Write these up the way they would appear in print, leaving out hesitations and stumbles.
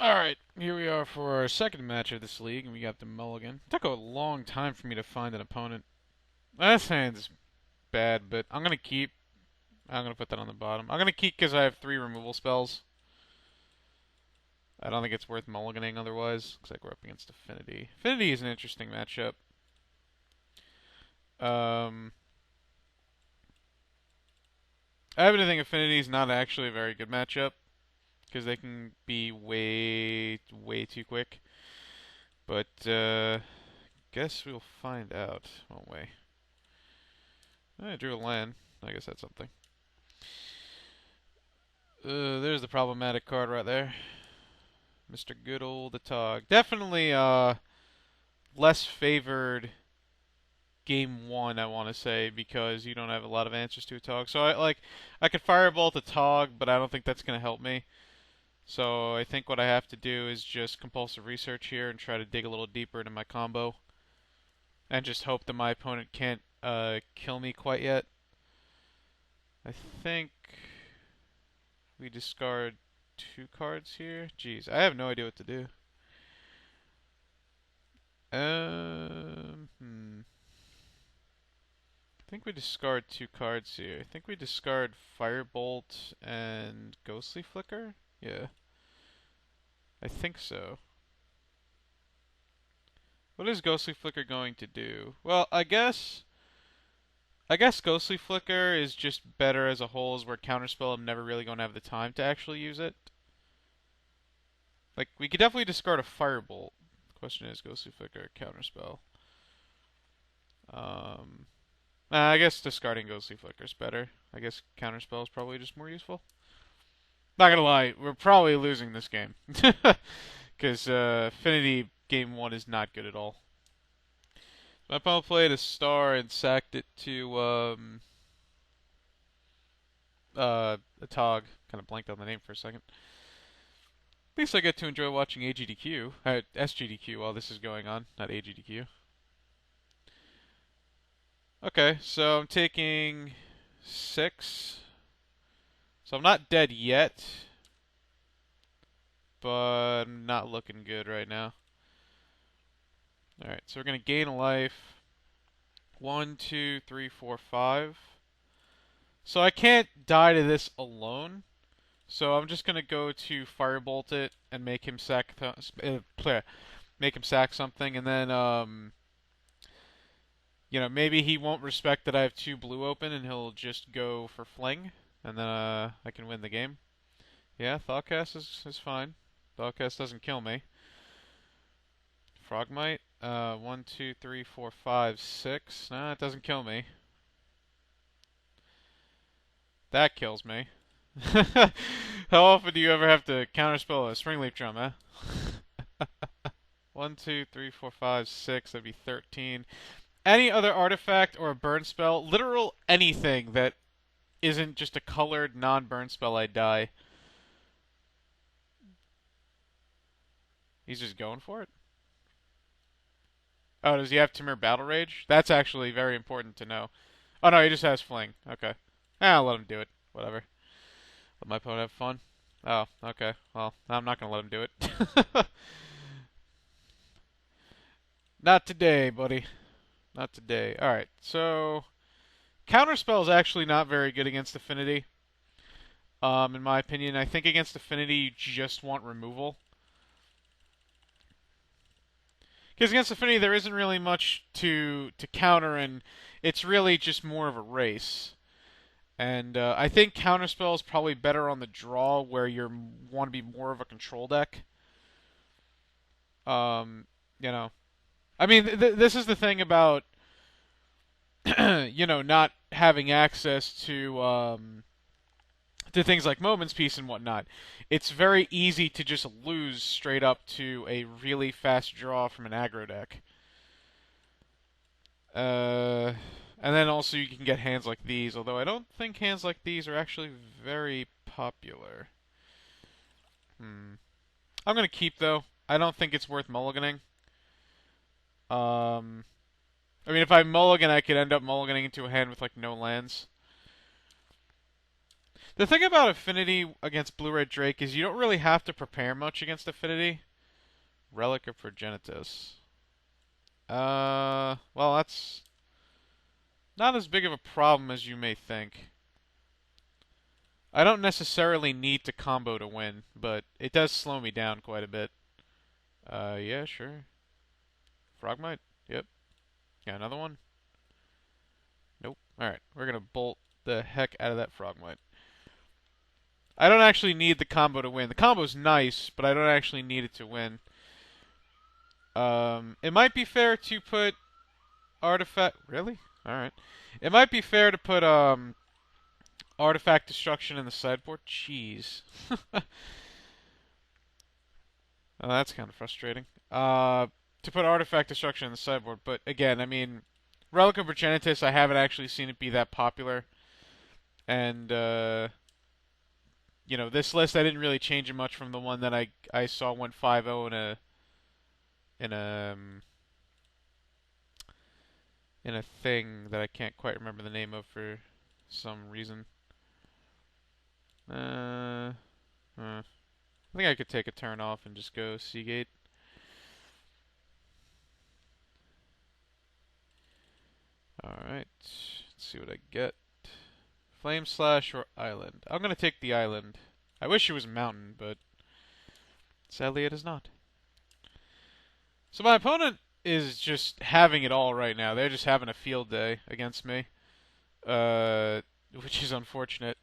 Alright, here we are for our second match of this league, and we got the mulligan. It took a long time for me to find an opponent. This hand's bad, but I'm gonna keep. I'm gonna put that on the bottom. I'm gonna keep because I have 3 removal spells. I don't think it's worth mulliganing otherwise. Looks like we're up against Affinity. Affinity is an interesting matchup. Um, I happen to think Affinity is not actually a very good matchup because they can be way too quick. But guess we'll find out, won't we? I drew a land. I guess that's something. There's the problematic card right there. Mr. Good Old Atog. Definitely less favored game 1, I want to say, because you don't have a lot of answers to Atog. So I could Firebolt Atog, but I don't think that's going to help me. So I think what I have to do is just compulsive research here and try to dig a little deeper into my combo. And just hope that my opponent can't kill me quite yet. I think we discard 2 cards here. Jeez, I have no idea what to do. I think we discard 2 cards here. I think we discard Firebolt and Ghostly Flicker? Yeah. I think so. What is Ghostly Flicker going to do? Well, I guess Ghostly Flicker is just better as a whole, as where Counterspell I'm never really going to have the time to actually use it. Like, we could definitely discard a Firebolt. The question is, Ghostly Flicker, Counterspell. I guess discarding Ghostly Flicker is better. I guess Counterspell is probably just more useful. Not gonna lie, we're probably losing this game. Because Affinity Game 1 is not good at all. My opponent played a star and sacked it to a Tog. Kind of blanked on the name for a second. At least I get to enjoy watching AGDQ, SGDQ while this is going on, not AGDQ. Okay, so I'm taking 6. So I'm not dead yet, but I'm not looking good right now. Alright, so we're going to gain a life. 1, 2, 3, 4, 5. So I can't die to this alone. So I'm just going to go to Firebolt it and make him sack something, and then maybe he won't respect that I have 2 blue open and he'll just go for Fling, and then I can win the game. Yeah, Thoughtcast is fine. Thoughtcast doesn't kill me. Frogmite. 1, 2, 3, 4, 5, 6. Nah, it doesn't kill me. That kills me. How often do you ever have to counterspell a Springleaf Drum, eh? 1, 2, 3, 4, 5, 6. That'd be 13. Any other artifact or a burn spell, literal anything that isn't just a colored non-burn spell, I die. He's just going for it? Oh, does he have Timur Battle Rage? That's actually very important to know. Oh no, he just has Fling. Okay. I'll let him do it. Whatever. Let my opponent have fun. Oh, okay. Well, I'm not gonna let him do it. Not today, buddy. Not today. Alright, so Counterspell is actually not very good against Affinity. In my opinion. I think against Affinity you just want removal. Because against Affinity there isn't really much to counter, and it's really just more of a race. And I think Counterspell is probably better on the draw, where you want to be more of a control deck. You know, I mean, this is the thing about not having access to things like Moments Peace and whatnot. It's very easy to just lose straight up to a really fast draw from an aggro deck. And then also you can get hands like these, although I don't think hands like these are actually very popular. I'm going to keep, though. I don't think it's worth mulliganing. I mean, if I mulligan, I could end up mulliganing into a hand with, like, no lands. The thing about Affinity against Blue-Red Drake is you don't really have to prepare much against Affinity. Relic of Progenitus. Well, that's not as big of a problem as you may think. I don't necessarily need to combo to win, but it does slow me down quite a bit. Yeah, sure. Frogmite? Yep. Yeah, another one? Nope. Alright, we're gonna bolt the heck out of that Frogmite. I don't actually need the combo to win. The combo's nice, but I don't actually need it to win. It might be fair to put Artifact... Really? Alright. It might be fair to put, Artifact Destruction in the sideboard. Jeez. Oh, that's kind of frustrating. To put Artifact Destruction in the sideboard, but again, I mean, Relic of Progenitus, I haven't actually seen it be that popular. And, you know, this list I didn't really change it much from the one that I saw went 5-0 in a thing that I can't quite remember the name of for some reason. I think I could take a turn off and just go Seagate. Alright, let's see what I get. Flame Slash or Island? I'm gonna take the Island. I wish it was Mountain, but sadly it is not. So my opponent is just having it all right now. They're just having a field day against me, which is unfortunate.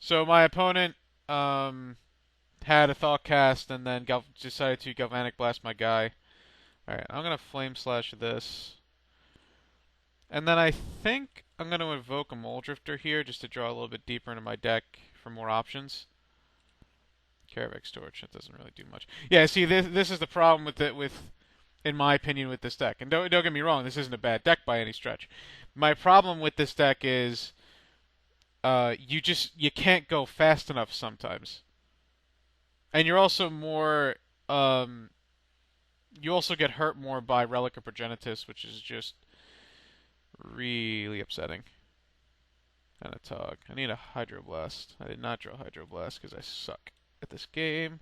So my opponent had a Thought Cast and then decided to Galvanic Blast my guy. Alright, I'm going to Flame Slash this. And then I think I'm going to invoke a Mole Drifter here just to draw a little bit deeper into my deck for more options. Caravex Torch, that doesn't really do much. Yeah, see, this is the problem with it, in my opinion, with this deck. And don't get me wrong, this isn't a bad deck by any stretch. My problem with this deck is you can't go fast enough sometimes. And you're also more you also get hurt more by Relic of Progenitus, which is just really upsetting. And a Tog. I need a Hydroblast. I did not draw Hydroblast because I suck at this game.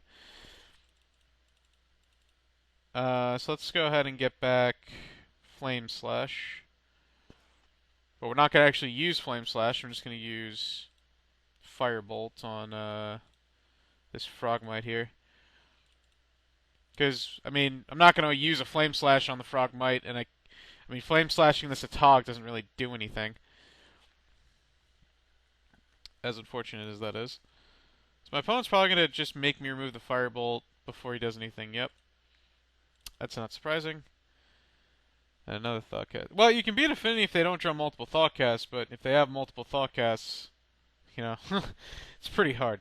So let's go ahead and get back Flame Slash. But we're not going to actually use Flame Slash. We're just going to use Firebolt on this Frogmite here. Because, I mean, I'm not going to use a Flame Slash on the Frogmite, and I mean, Flame Slashing this Atog doesn't really do anything. As unfortunate as that is. So my opponent's probably going to just make me remove the Firebolt before he does anything. Yep. That's not surprising. And another Thoughtcast. Well, you can beat Affinity if they don't draw multiple Thoughtcasts, but if they have multiple Thoughtcasts, you know, it's pretty hard.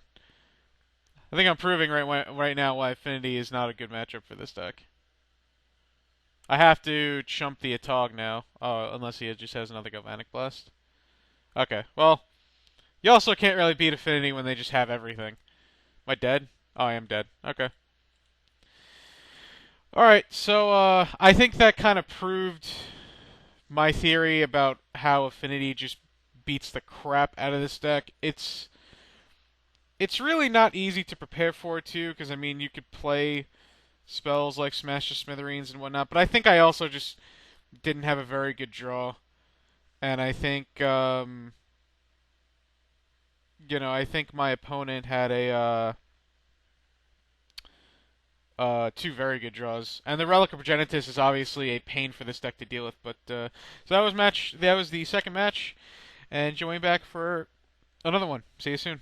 I think I'm proving right now why Affinity is not a good matchup for this deck. I have to chump the Atog now, unless he just has another Galvanic Blast. Okay, well, you also can't really beat Affinity when they just have everything. Am I dead? Oh, I am dead. Okay. Alright, so I think that kind of proved my theory about how Affinity just beats the crap out of this deck. It's really not easy to prepare for, too, because, I mean, you could play spells like Smash to Smithereens and whatnot, but I think I also just didn't have a very good draw. And I think, you know, I think my opponent had two very good draws. And the Relic of Progenitus is obviously a pain for this deck to deal with, but, so that was the second match, and join back for another one. See you soon.